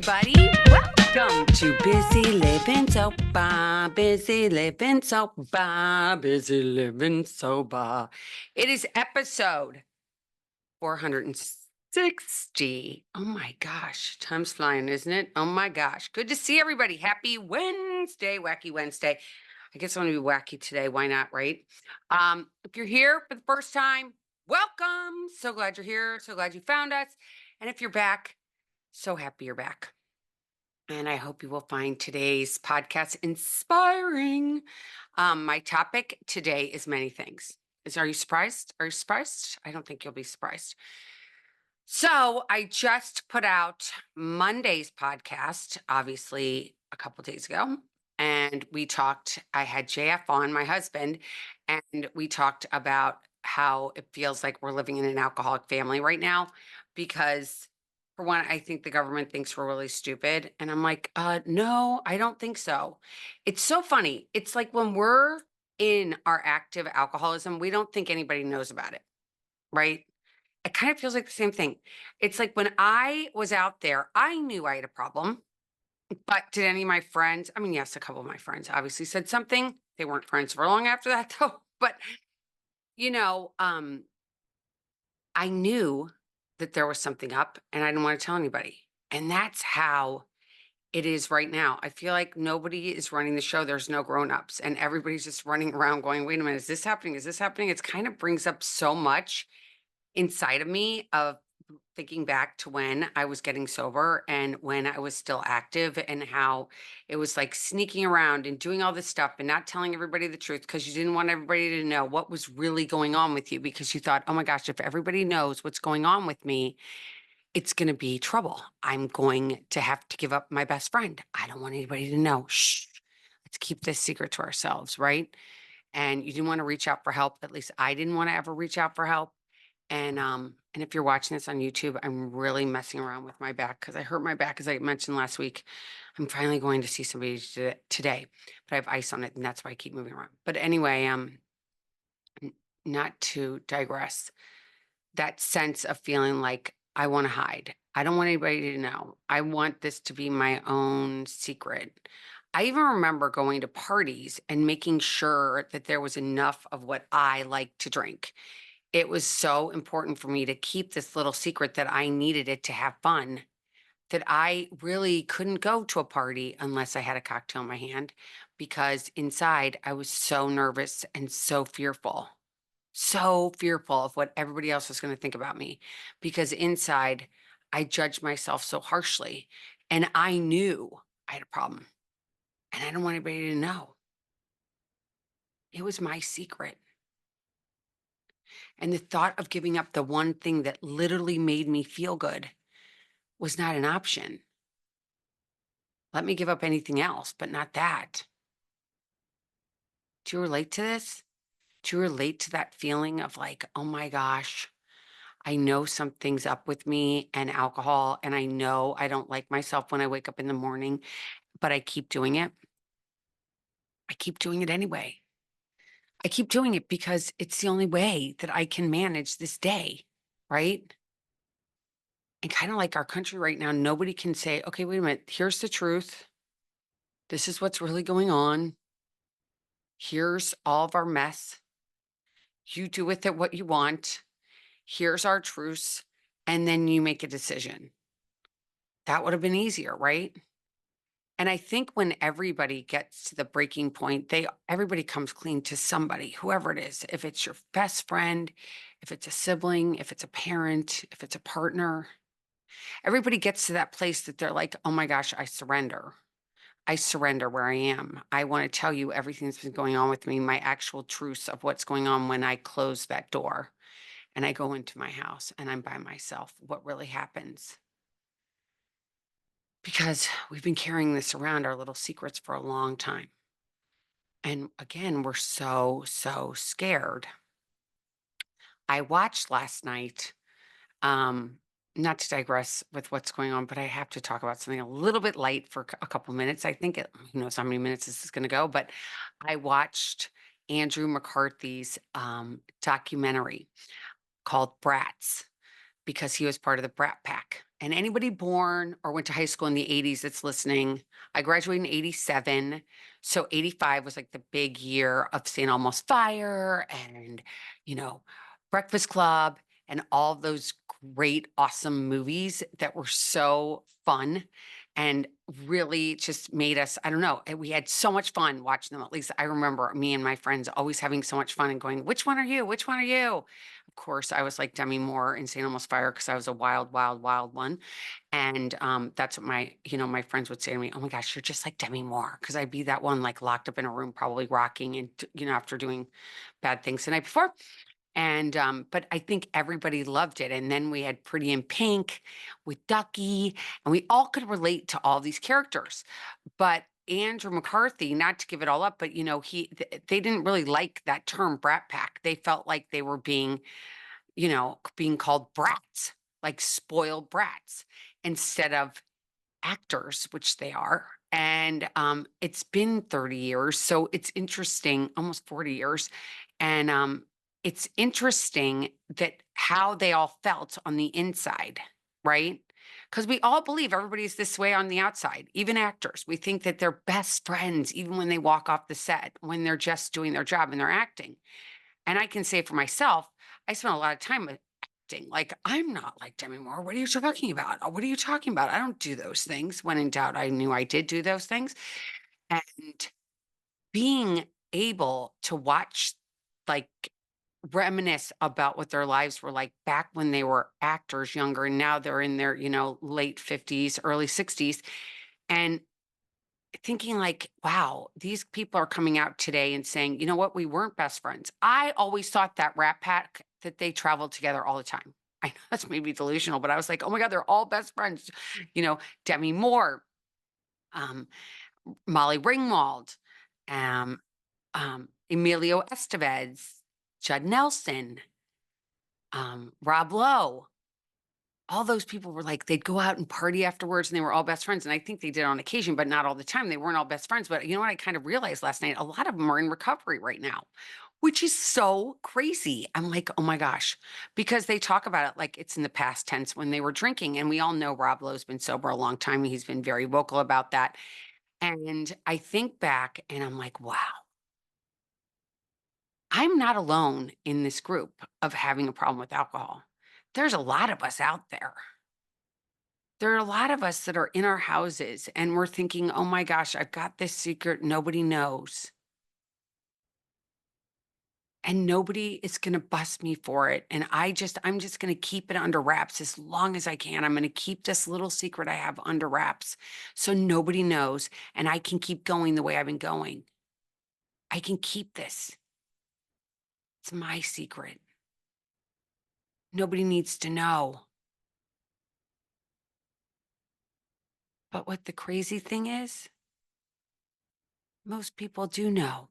everybody. Welcome to Busy Living Sober. Busy Living Sober. Busy Living Sober. It is episode 460. Oh my gosh. Time's flying, isn't it? Oh my gosh. Good to see everybody. Happy Wednesday, Wacky Wednesday. I guess I want to be wacky today. Why not, right? If you're here for the first time, welcome. So glad you're here. So glad you found us. And if you're back, so happy you're back. And I hope you will find today's podcast inspiring. My topic today is many things. Are you surprised? Are you surprised? I don't think you'll be surprised. So I just put out Monday's podcast, obviously a couple days ago. And we talked, I had JF on, my husband, and we talked about how it feels like we're living in an alcoholic family right now because for one, I think the government thinks we're really stupid. And I'm like, no, I don't think so. It's so funny. It's like when we're in our active alcoholism, we don't think anybody knows about it, right? It kind of feels like the same thing. It's like when I was out there, I knew I had a problem, but did any of my friends, I mean, yes, a couple of my friends obviously said something. They weren't friends for long after that though. But you know, I knew that there was something up and I didn't want to tell anybody. And that's how it is right now. I feel like nobody is running the show. There's no grown-ups and everybody's just running around going, wait a minute, is this happening? Is this happening? It's kind of brings up so much inside of me of thinking back to when I was getting sober and when I was still active and how it was like sneaking around and doing all this stuff and not telling everybody the truth because you didn't want everybody to know what was really going on with you because you thought, oh my gosh, if everybody knows what's going on with me, it's going to be trouble. I'm going to have to give up my best friend. I don't want anybody to know. Shh. Let's keep this secret to ourselves, right? And you didn't want to reach out for help. At least I didn't want to ever reach out for help. And if you're watching this on YouTube, I'm really messing around with my back because I hurt my back, as I mentioned last week. I'm finally going to see somebody today, but I have ice on it, and that's why I keep moving around. But anyway, not to digress, that sense of feeling like I want to hide. I don't want anybody to know. I want this to be my own secret. I even remember going to parties and making sure that there was enough of what I like to drink. It was so important for me to keep this little secret that I needed it to have fun, that I really couldn't go to a party unless I had a cocktail in my hand because inside I was so nervous and so fearful of what everybody else was going to think about me because inside I judged myself so harshly and I knew I had a problem and I didn't want anybody to know. It was my secret. And the thought of giving up the one thing that literally made me feel good was not an option. Let me give up anything else, but not that. Do you relate to this? Do you relate to that feeling of like, oh my gosh, I know something's up with me and alcohol, and I know I don't like myself when I wake up in the morning, but I keep doing it. I keep doing it anyway. I keep doing it because it's the only way that I can manage this day, right? And kind of like our country right now, nobody can say, okay, wait a minute, here's the truth. This is what's really going on. Here's all of our mess. You do with it what you want. Here's our truce. And then you make a decision. That would have been easier, right? And I think when everybody gets to the breaking point, everybody comes clean to somebody, whoever it is. If it's your best friend, if it's a sibling, if it's a parent, if it's a partner, everybody gets to that place that they're like, oh my gosh, I surrender. I surrender where I am. I want to tell you everything that's been going on with me, my actual truths of what's going on when I close that door and I go into my house and I'm by myself, what really happens. Because we've been carrying this around, our little secrets, for a long time. And again, we're so scared. I watched last night, not to digress with what's going on, but I have to talk about something a little bit light for a couple minutes. I think who knows how many minutes this is going to go, but I watched Andrew McCarthy's documentary called Brats. because he was part of the Brat Pack. And anybody born or went to high school in the 80s that's listening, I graduated in 87. So 85 was like the big year of St. Elmo's Fire and, you know, Breakfast Club and all those great, awesome movies that were so fun and really just made us, I don't know, we had so much fun watching them. At least I remember me and my friends always having so much fun and going, which one are you? Which one are you? Of course, I was like Demi Moore in St. Elmo's Fire because I was a wild, wild, wild one. And that's what my friends would say to me, oh my gosh, you're just like Demi Moore. Because I'd be that one like locked up in a room, probably rocking and, after doing bad things the night before. And but I think everybody loved it. And then we had Pretty in Pink with Ducky, and we all could relate to all these characters. But Andrew McCarthy, not to give it all up, but they didn't really like that term Brat Pack. They felt like they were being called brats, like spoiled brats, instead of actors, which they are. And it's been 30 years. So it's interesting, almost 40 years. And it's interesting that how they all felt on the inside, right? Because we all believe everybody's this way on the outside, even actors. We think that they're best friends, even when they walk off the set, when they're just doing their job and they're acting. And I can say for myself, I spent a lot of time with acting. Like, I'm not like Demi Moore. What are you talking about? What are you talking about? I don't do those things. When in doubt, I knew I did do those things. And being able to watch, like, reminisce about what their lives were like back when they were actors younger, and now they're in their, late 50s, early 60s. And thinking like, wow, these people are coming out today and saying, you know what, we weren't best friends. I always thought that Rat Pack that they traveled together all the time. I know that's maybe delusional, but I was like, oh my God, they're all best friends. Demi Moore, um, Molly Ringwald, um, Emilio Estevez, Judd Nelson, Rob Lowe. All those people were like, they'd go out and party afterwards and they were all best friends. And I think they did on occasion, but not all the time. They weren't all best friends. But you know what? I kind of realized last night, a lot of them are in recovery right now, which is so crazy. I'm like, oh my gosh, because they talk about it like it's in the past tense when they were drinking. And we all know Rob Lowe's been sober a long time. He's been very vocal about that. And I think back and I'm like, wow, I'm not alone in this group of having a problem with alcohol. There's a lot of us out there. There are a lot of us that are in our houses and we're thinking, oh my gosh, I've got this secret nobody knows. And nobody is going to bust me for it. And I'm just going to keep it under wraps as long as I can. I'm going to keep this little secret I have under wraps so nobody knows. And I can keep going the way I've been going. I can keep this. It's my secret. Nobody needs to know. But what the crazy thing is, most people do know.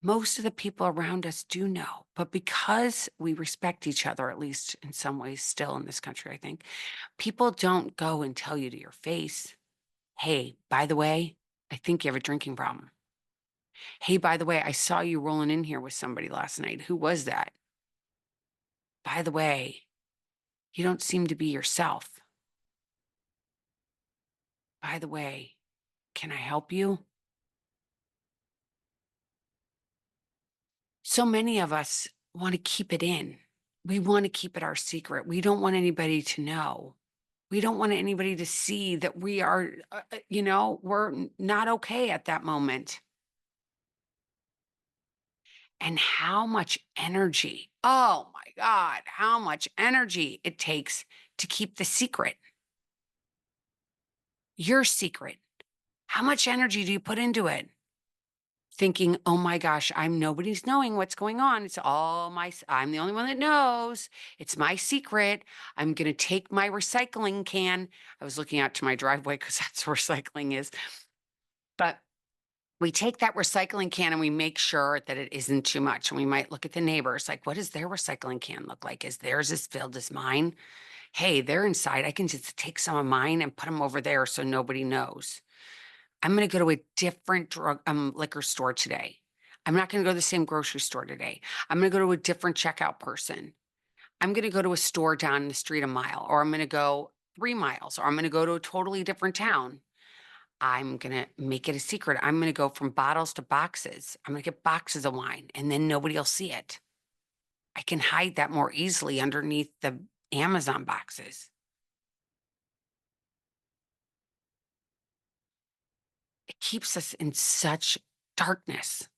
Most of the people around us do know, but because we respect each other, at least in some ways, still in this country, I think, people don't go and tell you to your face, hey, by the way, I think you have a drinking problem. Hey, by the way, I saw you rolling in here with somebody last night. Who was that? By the way, you don't seem to be yourself. By the way, can I help you? So many of us want to keep it in. We want to keep it our secret. We don't want anybody to know. We don't want anybody to see that we are, we're not okay at that moment. And how much energy, oh my God, how much energy it takes to keep the secret, your secret. How much energy do you put into it? Thinking, oh my gosh, nobody's knowing what's going on. I'm the only one that knows. It's my secret. I'm going to take my recycling can. I was looking out to my driveway because that's where recycling is. But we take that recycling can and we make sure that it isn't too much. And we might look at the neighbors like, what does their recycling can look like? Is theirs as filled as mine? Hey, they're inside. I can just take some of mine and put them over there so nobody knows. I'm going to go to a different liquor store today. I'm not going to go to the same grocery store today. I'm going to go to a different checkout person. I'm going to go to a store down the street a mile, or I'm going to go 3 miles, or I'm going to go to a totally different town. I'm going to make it a secret. I'm going to go from bottles to boxes. I'm going to get boxes of wine and then nobody will see it. I can hide that more easily underneath the Amazon boxes. It keeps us in such darkness.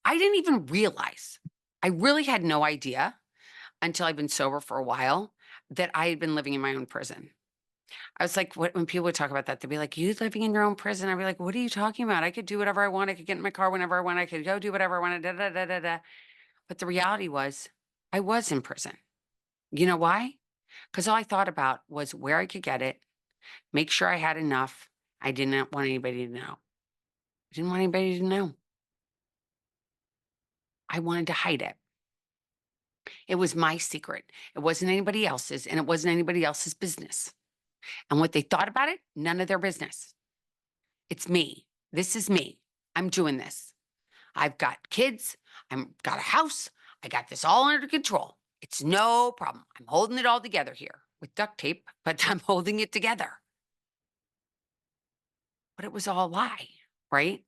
I didn't even realize. I really had no idea until I've been sober for a while that I had been living in my own prison. I was like, when people would talk about that, they'd be like, "You living in your own prison?" I'd be like, "What are you talking about? I could do whatever I want. I could get in my car whenever I want. I could go do whatever I wanted." Da, da, da, da, da. But the reality was, I was in prison. You know why? Because all I thought about was where I could get it, make sure I had enough. I did not want anybody to know. I didn't want anybody to know. I wanted to hide it. It was my secret. It wasn't anybody else's, and it wasn't anybody else's business. And what they thought about it, none of their business. It's me. This is me. I'm doing this. I've got kids. I'm got a house. I got this all under control. It's no problem. I'm holding it all together here with duct tape, but I'm holding it together. But it was all a lie, right?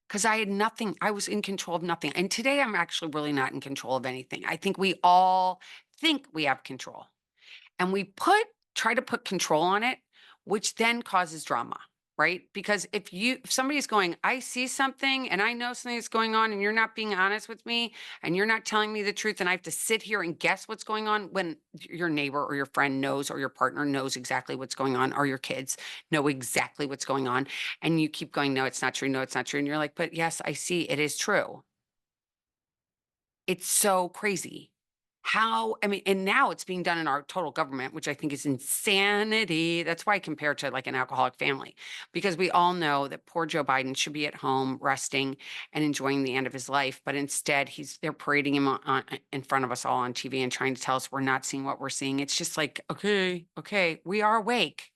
Because I had nothing. I was in control of nothing. And today I'm actually really not in control of anything. I think we all think we have control. And we try to put control on it, which then causes drama, right? Because if somebody's going, I see something and I know something that's going on and you're not being honest with me and you're not telling me the truth and I have to sit here and guess what's going on when your neighbor or your friend knows or your partner knows exactly what's going on or your kids know exactly what's going on and you keep going, no, it's not true, no, it's not true. And you're like, but yes, I see it is true. It's so crazy. I mean, and now it's being done in our total government, which I think is insanity. That's why I compare it to like an alcoholic family, because we all know that poor Joe Biden should be at home resting and enjoying the end of his life. But instead, they're parading him in front of us all on TV and trying to tell us we're not seeing what we're seeing. It's just like, okay, we are awake,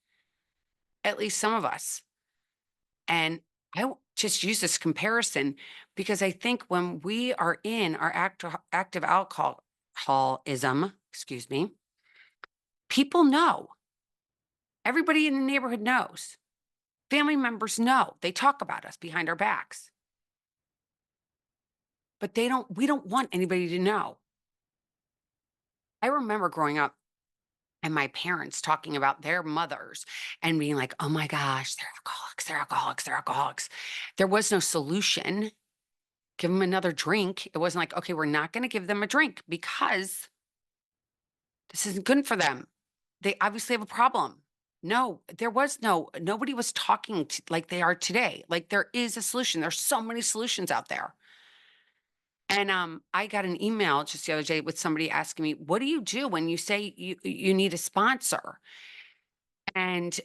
at least some of us. And just use this comparison because I think when we are in our active alcoholism, excuse me, people know. Everybody in the neighborhood knows. Family members know. They talk about us behind our backs. But we don't want anybody to know. I remember growing up and my parents talking about their mothers and being like, "Oh my gosh, they're alcoholics, they're alcoholics, they're alcoholics." There was no solution. Give them another drink. It wasn't like, okay, we're not going to give them a drink because this isn't good for them. They obviously have a problem. No, nobody was talking like they are today. Like there is a solution. There's so many solutions out there. And I got an email just the other day with somebody asking me, "What do you do when you say you need a sponsor?" And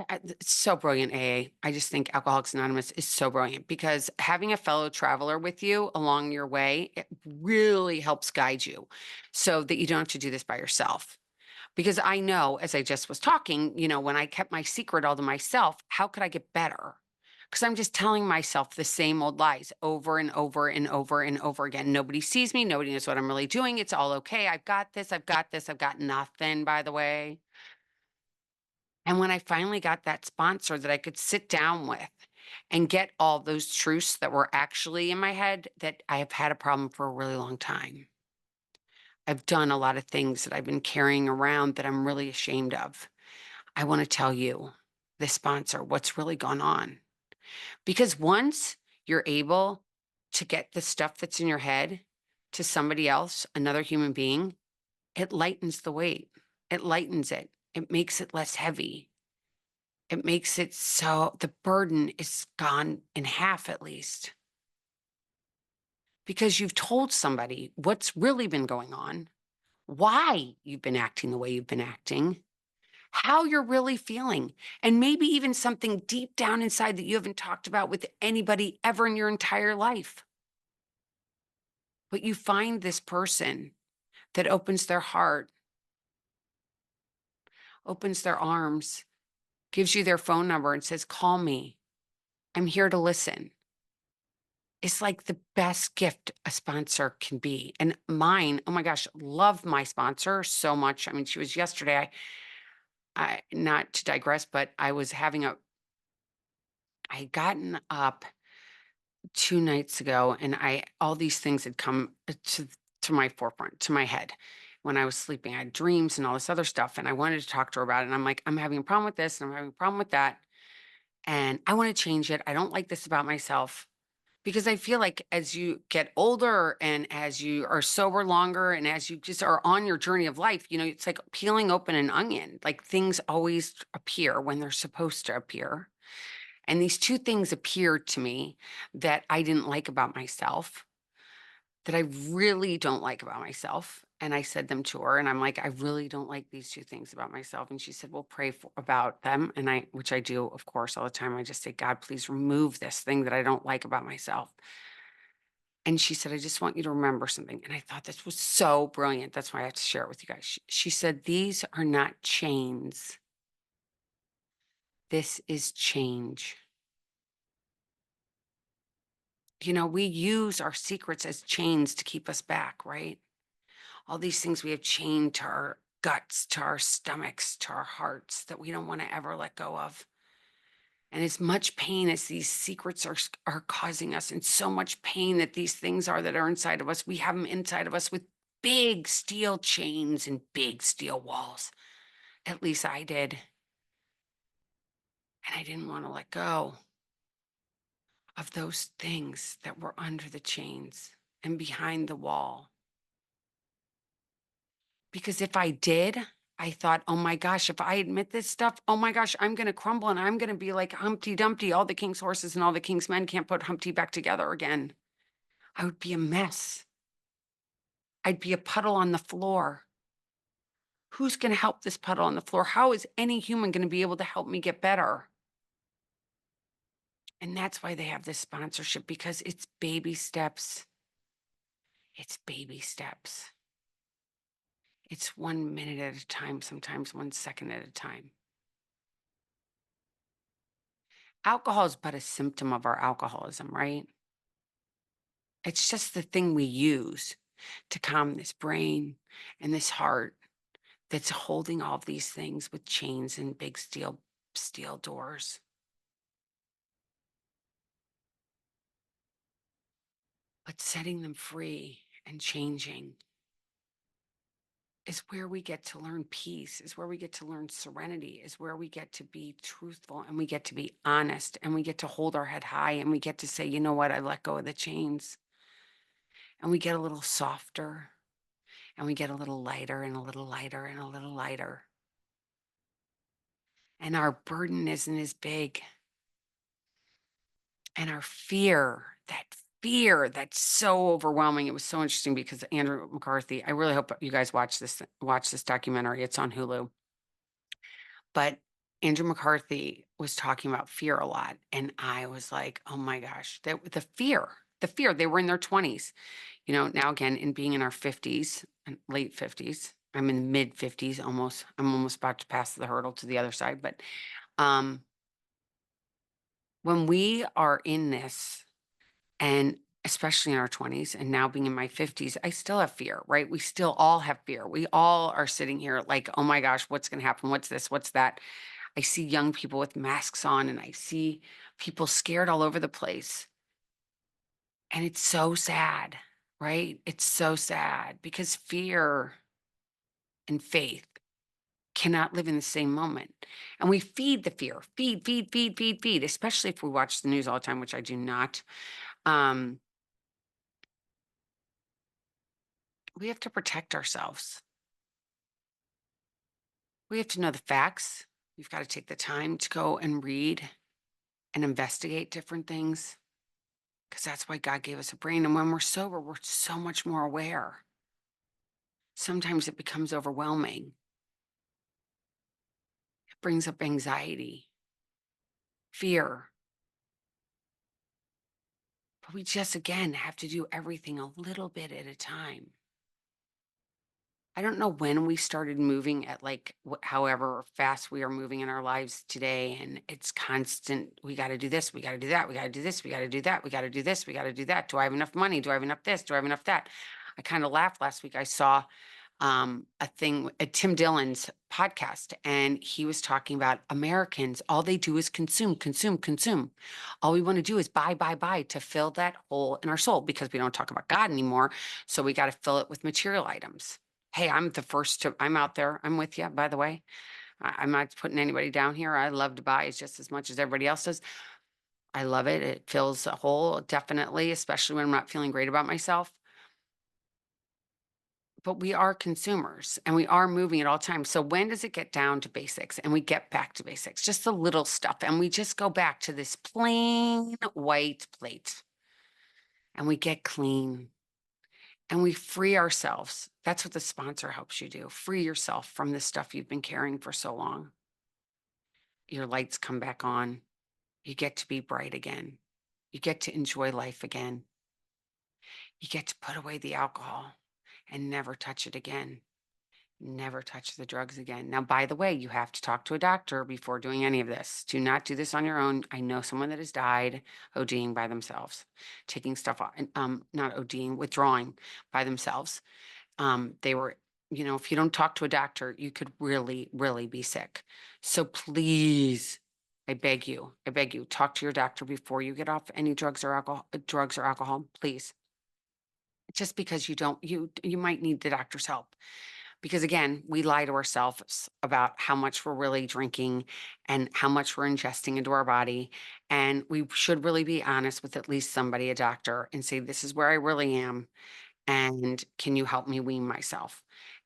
it's so brilliant, AA. I just think Alcoholics Anonymous is so brilliant because having a fellow traveler with you along your way, it really helps guide you so that you don't have to do this by yourself. Because I know, as I just was talking, when I kept my secret all to myself, how could I get better? Because I'm just telling myself the same old lies over and over and over and over again. Nobody sees me. Nobody knows what I'm really doing. It's all okay. I've got this. I've got this. I've got nothing, by the way. And when I finally got that sponsor that I could sit down with and get all those truths that were actually in my head, that I have had a problem for a really long time. I've done a lot of things that I've been carrying around that I'm really ashamed of. I want to tell you, the sponsor, what's really gone on. Because once you're able to get the stuff that's in your head to somebody else, another human being, it lightens the weight. It lightens it. It makes it less heavy. It makes it so the burden is gone in half at least. Because you've told somebody what's really been going on, why you've been acting the way you've been acting, how you're really feeling, and maybe even something deep down inside that you haven't talked about with anybody ever in your entire life. But you find this person that opens their heart, opens their arms, gives you their phone number and says, "Call me. I'm here to listen." is like the best gift a sponsor can be. And mine, oh my gosh, love my sponsor so much. I mean, she was yesterday. I not to digress, but I was having a I had gotten up 2 nights ago and I all these things had come to my forefront, to my head. When I was sleeping, I had dreams and all this other stuff. And I wanted to talk to her about it. And I'm like, I'm having a problem with this and I'm having a problem with that. And I want to change it. I don't like this about myself. Because I feel like as you get older and as you are sober longer and as you just are on your journey of life, it's like peeling open an onion. Like things always appear when they're supposed to appear. And these two things appeared to me that I didn't like about myself, that I really don't like about myself. And I said them to her and I'm like, I really don't like these two things about myself. And she said, well, pray about them. And which I do, of course, all the time. I just say, God, please remove this thing that I don't like about myself. And she said, I just want you to remember something. And I thought this was so brilliant. That's why I have to share it with you guys. She said, these are not chains. This is change. We use our secrets as chains to keep us back, right? All these things we have chained to our guts, to our stomachs, to our hearts that we don't want to ever let go of. And as much pain as these secrets are causing us, and so much pain that these things are that are inside of us, we have them inside of us with big steel chains and big steel walls. At least I did. And I didn't want to let go of those things that were under the chains and behind the wall. Because if I did, I thought, oh my gosh, if I admit this stuff, oh my gosh, I'm going to crumble and I'm going to be like Humpty Dumpty. All the king's horses and all the king's men can't put Humpty back together again. I would be a mess. I'd be a puddle on the floor. Who's going to help this puddle on the floor? How is any human going to be able to help me get better? And that's why they have this sponsorship, because it's baby steps. It's baby steps. It's 1 minute at a time, sometimes 1 second at a time. Alcohol is but a symptom of our alcoholism, right? It's just the thing we use to calm this brain and this heart that's holding all of these things with chains and big steel doors. But setting them free and changing is where we get to learn peace, is where we get to learn serenity, is where we get to be truthful and we get to be honest and we get to hold our head high and we get to say, you know what, I let go of the chains. And we get a little softer and we get a little lighter and a little lighter and a little lighter. And our burden isn't as big. And our that fear that's so overwhelming. It was so interesting because Andrew McCarthy, I really hope you guys watch this documentary. It's on Hulu. But Andrew McCarthy was talking about fear a lot. And I was like, oh my gosh, the fear, they were in their 20s. Now again, in being in our 50s and late 50s, I'm in mid 50s almost. I'm almost about to pass the hurdle to the other side. But um, when we are in this, and especially in our 20s and now being in my 50s, I still have fear, right? We still all have fear. We all are sitting here like, oh my gosh, what's going to happen? What's this? What's that? I see young people with masks on and I see people scared all over the place. And it's so sad, right? It's so sad because fear and faith cannot live in the same moment. And we feed the fear, feed, especially if we watch the news all the time, which I do not. Um, we have to protect ourselves. We have to know the facts. We've got to take the time to go and read and investigate different things because that's why God gave us a brain. And when we're sober, we're so much more aware. Sometimes it becomes overwhelming. It brings up anxiety, fear. But we just, again, have to do everything a little bit at a time. I don't know when we started moving at like however fast we are moving in our lives today. And it's constant. We got to do this. We got to do that. We got to do this. We got to do that. We got to do this. We got to do that. Do I have enough money? Do I have enough this? Do I have enough that? I kind of laughed last week. I saw a thing at Tim Dillon's podcast, and he was talking about Americans. All they do is consume, consume, consume. All we want to do is buy, buy, buy to fill that hole in our soul because we don't talk about God anymore. So we got to fill it with material items. Hey, I'm the first to, I'm out there. I'm with you, by the way. I'm not putting anybody down here. I love to buy just as much as everybody else does. I love it. It fills a hole, definitely, especially when I'm not feeling great about myself. But we are consumers and we are moving at all times. So when does it get down to basics and we get back to basics, just the little stuff, and we just go back to this plain white plate and we get clean and we free ourselves? That's what the sponsor helps you do. Free yourself from the stuff you've been carrying for so long. Your lights come back on. You get to be bright again. You get to enjoy life again. You get to put away the alcohol and never touch it again. Never touch the drugs again. Now, by the way, you have to talk to a doctor before doing any of this. Do not do this on your own. I know someone that has died ODing by themselves, taking stuff off, and not ODing, withdrawing by themselves. They were, if you don't talk to a doctor, you could really, really be sick. So please, I beg you, talk to your doctor before you get off any drugs or alcohol, please. Just because you don't, you might need the doctor's help. Because again, we lie to ourselves about how much we're really drinking and how much we're ingesting into our body. And we should really be honest with at least somebody, a doctor, and say, this is where I really am. And can you help me wean myself?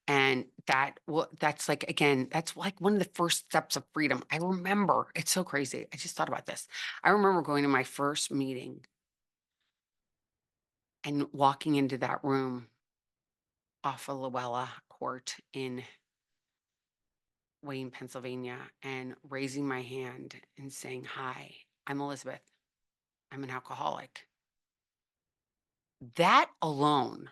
And that's like, again, that's like one of the first steps of freedom. I remember, it's so crazy. I just thought about this. I remember going to my first meeting and walking into that room off of Luella Court in Wayne, Pennsylvania, and raising my hand and saying, hi, I'm Elizabeth. I'm an alcoholic. That alone,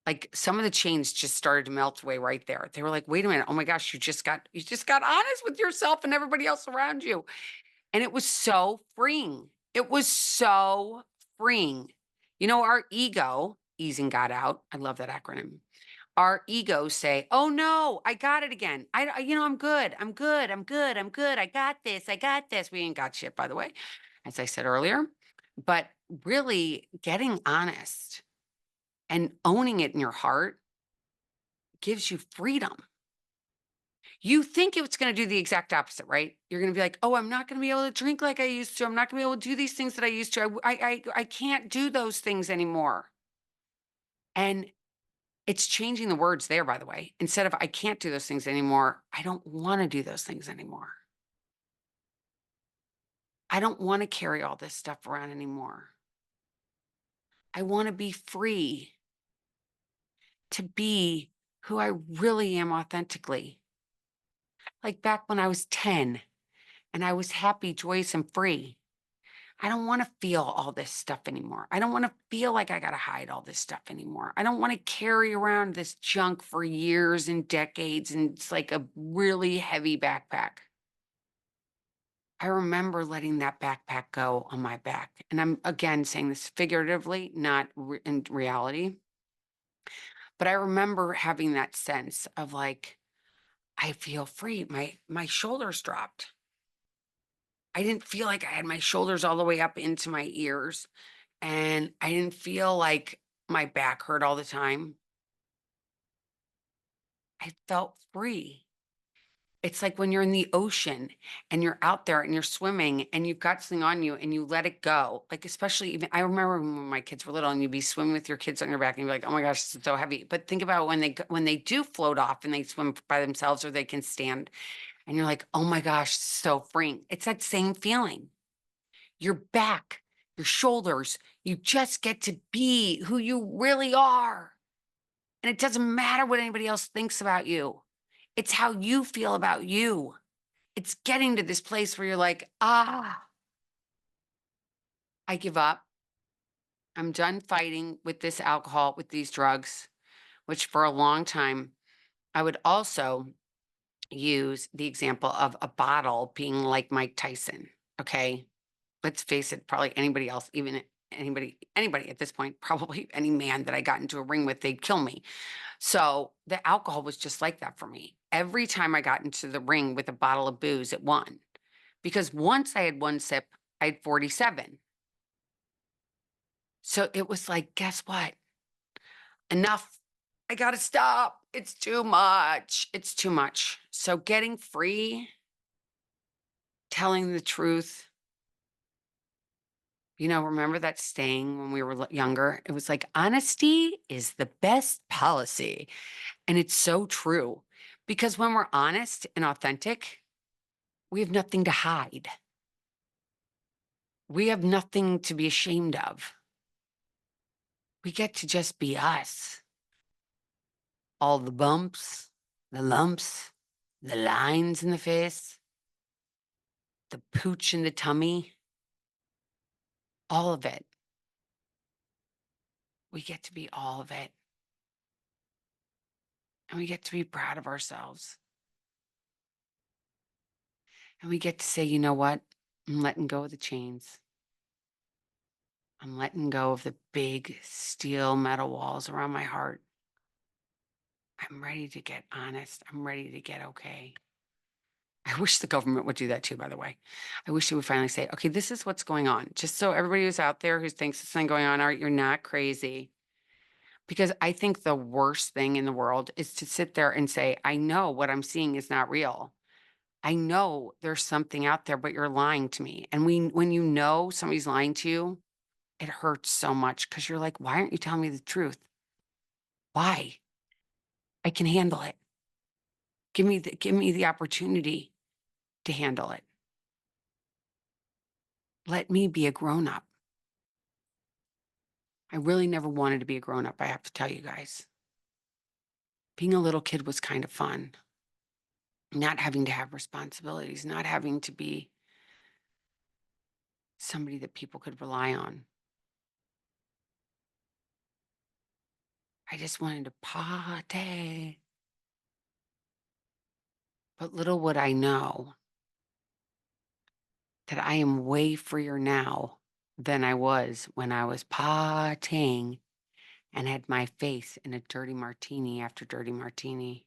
like some of the chains just started to melt away right there. They were like, wait a minute. Oh my gosh, you just got honest with yourself and everybody else around you. And it was so freeing. It was so freeing. Our ego, easing God out. I love that acronym. Our egos say, oh no, I got it again. I'm good. I'm good. I'm good. I'm good. I got this. I got this. We ain't got shit, by the way, as I said earlier. But really getting honest and owning it in your heart gives you freedom. You think it's going to do the exact opposite, right? You're going to be like, oh, I'm not going to be able to drink like I used to. I'm not going to be able to do these things that I used to. I can't do those things anymore. And it's changing the words there, by the way. Instead of I can't do those things anymore, I don't want to do those things anymore. I don't want to carry all this stuff around anymore. I want to be free to be who I really am authentically. Like back when I was 10 and I was happy, joyous, and free. I don't want to feel all this stuff anymore. I don't want to feel like I got to hide all this stuff anymore. I don't want to carry around this junk for years and decades. And it's like a really heavy backpack. I remember letting that backpack go on my back. And I'm again saying this figuratively, not in reality. But I remember having that sense of like, I feel free. My shoulders dropped. I didn't feel like I had my shoulders all the way up into my ears. And I didn't feel like my back hurt all the time. I felt free. It's like when you're in the ocean and you're out there and you're swimming and you've got something on you and you let it go. Like, especially even, I remember when my kids were little and you'd be swimming with your kids on your back and you're like, oh my gosh, this is so heavy. But think about when they do float off and they swim by themselves or they can stand and you're like, oh my gosh, so freeing. It's that same feeling. Your back, your shoulders, you just get to be who you really are. And it doesn't matter what anybody else thinks about you. It's how you feel about you. It's getting to this place where you're like, I give up. I'm done fighting with this alcohol, with these drugs, which for a long time, I would also use the example of a bottle being like Mike Tyson. Okay. Let's face it, probably anybody else, even anybody at this point, probably any man that I got into a ring with, they'd kill me. So the alcohol was just like that for me. Every time I got into the ring with a bottle of booze, it won. Because once I had one sip, I had 47. So it was like, guess what? Enough. I got to stop. It's too much. It's too much. So getting free, telling the truth, remember that saying when we were younger? It was like, honesty is the best policy. And it's so true because when we're honest and authentic, we have nothing to hide. We have nothing to be ashamed of. We get to just be us. All the bumps, the lumps, the lines in the face, the pooch in the tummy, all of it. We get to be all of it. And we get to be proud of ourselves. And we get to say, you know what? I'm letting go of the chains. I'm letting go of the big steel metal walls around my heart. I'm ready to get honest. I'm ready to get okay. I wish the government would do that too, by the way. I wish they would finally say, okay, this is what's going on. Just so everybody who's out there who thinks there's something going on, all right, you're not crazy. Because I think the worst thing in the world is to sit there and say, I know what I'm seeing is not real. I know there's something out there, but you're lying to me. And when you know somebody's lying to you, it hurts so much because you're like, why aren't you telling me the truth? Why? I can handle it. Give me the opportunity to handle it. Let me be a grown up. I really never wanted to be a grown up, I have to tell you guys. Being a little kid was kind of fun. Not having to have responsibilities, not having to be somebody that people could rely on. I just wanted to party. But little would I know that I am way freer now than I was when I was partying and had my face in a dirty martini after dirty martini,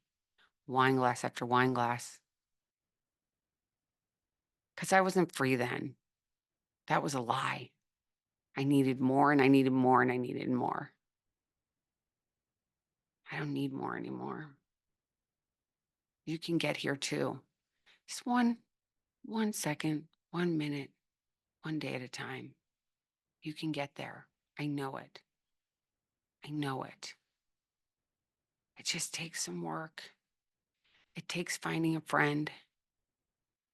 wine glass after wine glass. Because I wasn't free then. That was a lie. I needed more and I needed more and I needed more. I don't need more anymore. You can get here too. Just one second, 1 minute, one day at a time. You can get there. I know it. I know it. It just takes some work. It takes finding a friend.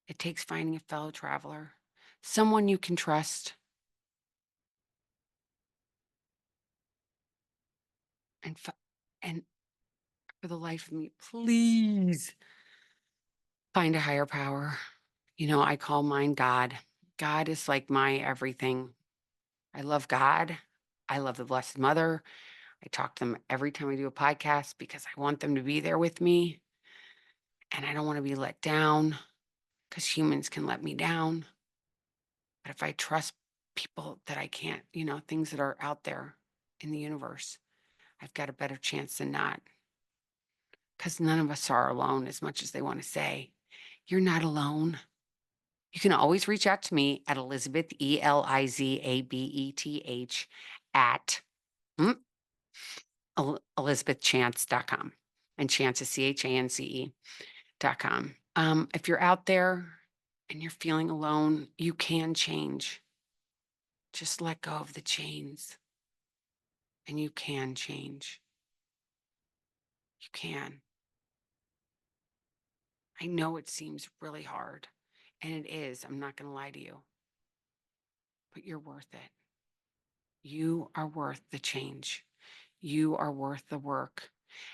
It takes finding a fellow traveler, someone you can trust. And, and for the life of me, please find a higher power. I call mine God. God is like my everything. I love God. I love the Blessed Mother. I talk to them every time I do a podcast because I want them to be there with me. And I don't want to be let down because humans can let me down. But if I trust people that I can't, things that are out there in the universe, I've got a better chance than not. Because none of us are alone as much as they want to say. You're not alone. You can always reach out to me at Elizabeth, Elizabeth, at elizabethchance.com. And chance is chance.com. If you're out there and you're feeling alone, you can change. Just let go of the chains and you can change. You can. I know it seems really hard, and it is. I'm not going to lie to you, but you're worth it. You are worth the change. You are worth the work.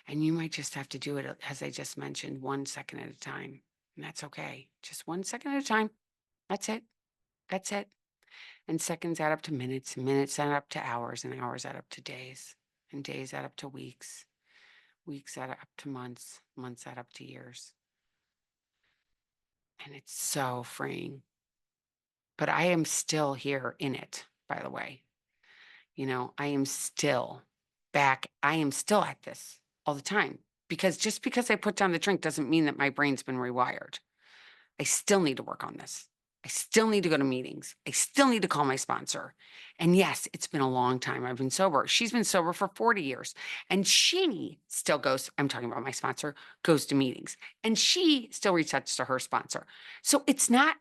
And you might just have to do it, as I just mentioned, 1 second at a time. And that's okay. Just 1 second at a time. That's it. That's it. And seconds add up to minutes, and minutes add up to hours, and hours add up to days, and days add up to weeks. weeks add up to months, months add up to years. And it's so freeing. But I am still here in it, by the way. I am still back. I am still at this all the time because just because I put down the drink doesn't mean that my brain's been rewired. I still need to work on this. I still need to go to meetings. I still need to call my sponsor. And yes, it's been a long time. I've been sober. She's been sober for 40 years. And she still goes, I'm talking about my sponsor, goes to meetings. And she still reaches out to her sponsor. So it's not,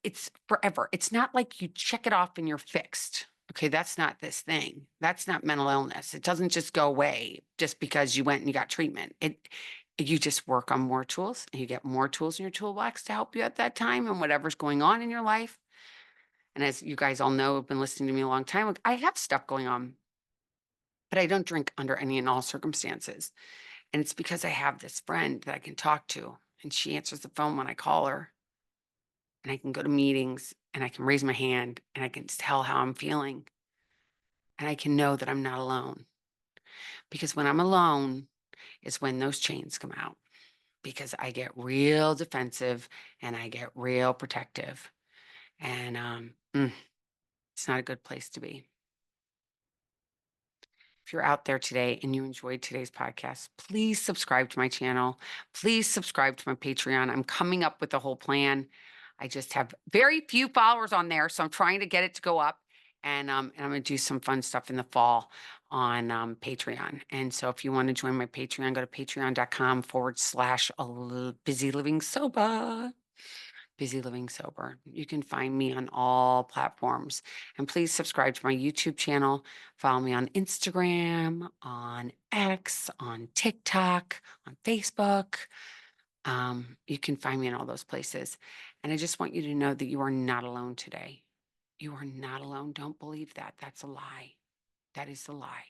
it's forever. It's not like you check it off and you're fixed. Okay, that's not this thing. That's not mental illness. It doesn't just go away just because you went and you got treatment. You just work on more tools and you get more tools in your toolbox to help you at that time and whatever's going on in your life. And as you guys all know, have been listening to me a long time, I have stuff going on, but I don't drink under any and all circumstances. And it's because I have this friend that I can talk to and she answers the phone when I call her, and I can go to meetings and I can raise my hand and I can tell how I'm feeling. And I can know that I'm not alone, because when I'm alone is when those chains come out, because I get real defensive and I get real protective. And it's not a good place to be. If you're out there today and you enjoyed today's podcast, please subscribe to my channel. Please subscribe to my Patreon. I'm coming up with a whole plan. I just have very few followers on there, so I'm trying to get it to go up. And I'm going to do some fun stuff in the fall on Patreon. And so if you want to join my Patreon, go to patreon.com/Bizzy Living Sober. Bizzy Living Sober. You can find me on all platforms. And please subscribe to my YouTube channel. Follow me on Instagram, on X, on TikTok, on Facebook. You can find me in all those places. And I just want you to know that you are not alone today. You are not alone. Don't believe that. That's a lie. That is a lie.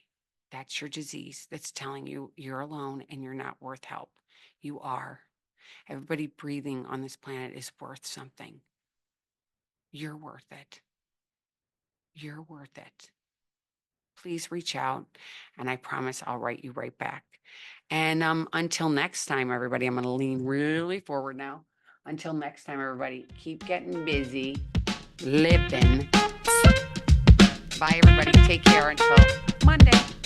That's your disease that's telling you you're alone and you're not worth help. You are. Everybody breathing on this planet is worth something. You're worth it. You're worth it. Please reach out, and I promise I'll write you right back. And until next time, everybody, I'm going to lean really forward now. Until next time, everybody, keep getting busy, living. Bye, everybody. Take care until Monday.